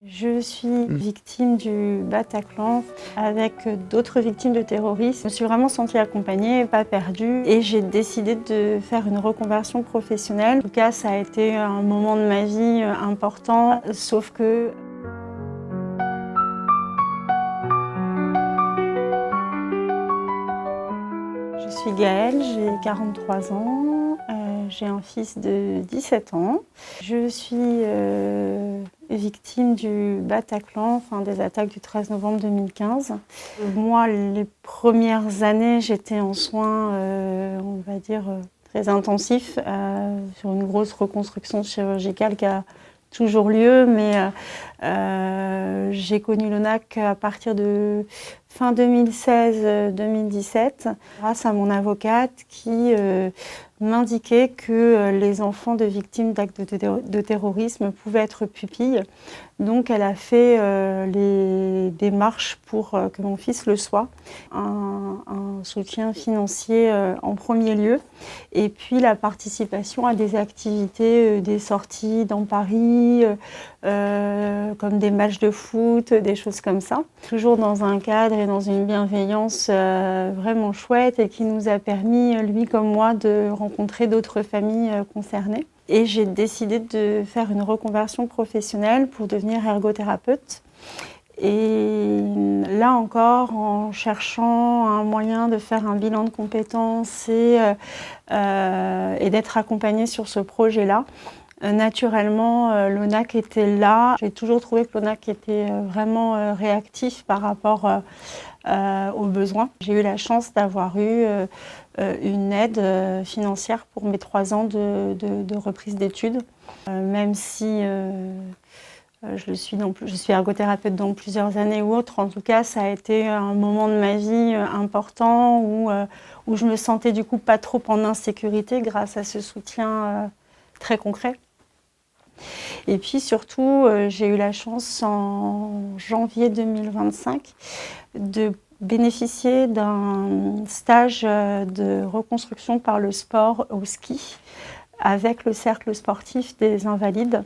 Je suis victime du Bataclan avec d'autres victimes de terrorisme. Je me suis vraiment sentie accompagnée, pas perdue, et j'ai décidé de faire une reconversion professionnelle. En tout cas, ça a été un moment de ma vie important, sauf que je suis Gaëlle, j'ai 43 ans, j'ai un fils de 17 ans. Je suis victime du Bataclan, des attaques du 13 novembre 2015. Moi, les premières années, j'étais en soins, on va dire, très intensifs, sur une grosse reconstruction chirurgicale qui a toujours lieu, mais j'ai connu l'ONAC à partir de fin 2016-2017, grâce à mon avocate qui m'indiquait que les enfants de victimes d'actes de terrorisme pouvaient être pupilles. Donc elle a fait les démarches pour que mon fils le soit. Un soutien financier en premier lieu, et puis la participation à des activités, des sorties dans Paris, comme des matchs de foot, des choses comme ça. Toujours dans un cadre et dans une bienveillance vraiment chouette, et qui nous a permis, lui comme moi, de rencontrer d'autres familles concernées. Et j'ai décidé de faire une reconversion professionnelle pour devenir ergothérapeute. Et là encore, en cherchant un moyen de faire un bilan de compétences et d'être accompagnée sur ce projet-là, naturellement, l'ONAC était là. J'ai toujours trouvé que l'ONAC était vraiment réactif par rapport aux besoins. J'ai eu la chance d'avoir eu une aide financière pour mes 3 ans de reprise d'études, même si je suis ergothérapeute dans plusieurs années ou autres. En tout cas, ça a été un moment de ma vie important où je me sentais du coup pas trop en insécurité grâce à ce soutien très concret. Et puis surtout, j'ai eu la chance en janvier 2025 de bénéficier d'un stage de reconstruction par le sport au ski avec le cercle sportif des Invalides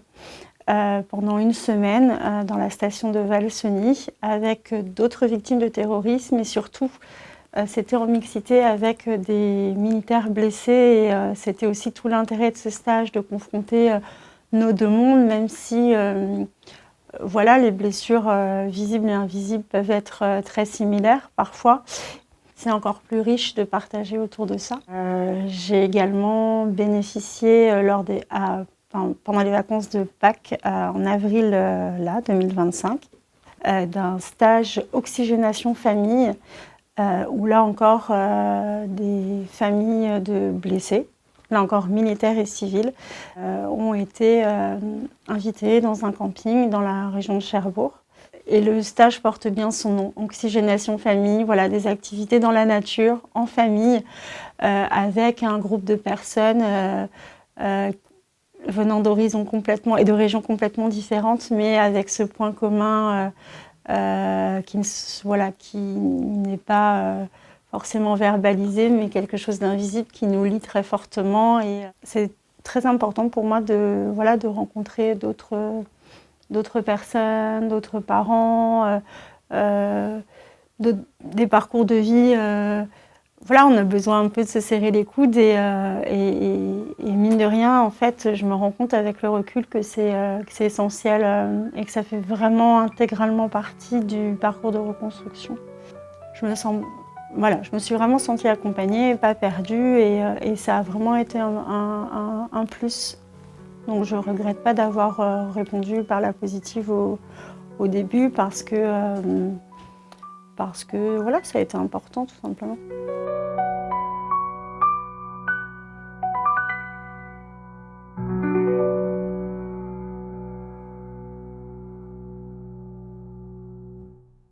pendant une semaine dans la station de Valseny avec d'autres victimes de terrorisme, et surtout c'était en mixité avec des militaires blessés, et c'était aussi tout l'intérêt de ce stage de confronter nos deux mondes, même si les blessures visibles et invisibles peuvent être très similaires parfois. C'est encore plus riche de partager autour de ça. J'ai également bénéficié pendant les vacances de Pâques en avril 2025 d'un stage oxygénation famille où là encore des familles de blessés, là encore militaires et civils, ont été invités dans un camping dans la région de Cherbourg. Et le stage porte bien son nom, Oxygénation Famille, des activités dans la nature, en famille, avec un groupe de personnes venant d'horizons complètement et de régions complètement différentes, mais avec ce point commun qui n'est pas forcément verbalisé, mais quelque chose d'invisible qui nous lie très fortement. Et c'est très important pour moi de rencontrer d'autres personnes, d'autres parents, des parcours de vie. On a besoin un peu de se serrer les coudes, et mine de rien, en fait, je me rends compte avec le recul que c'est essentiel et que ça fait vraiment intégralement partie du parcours de reconstruction. Je me suis vraiment sentie accompagnée, pas perdue, et ça a vraiment été un plus. Donc je ne regrette pas d'avoir répondu par la positive au début, parce que ça a été important tout simplement.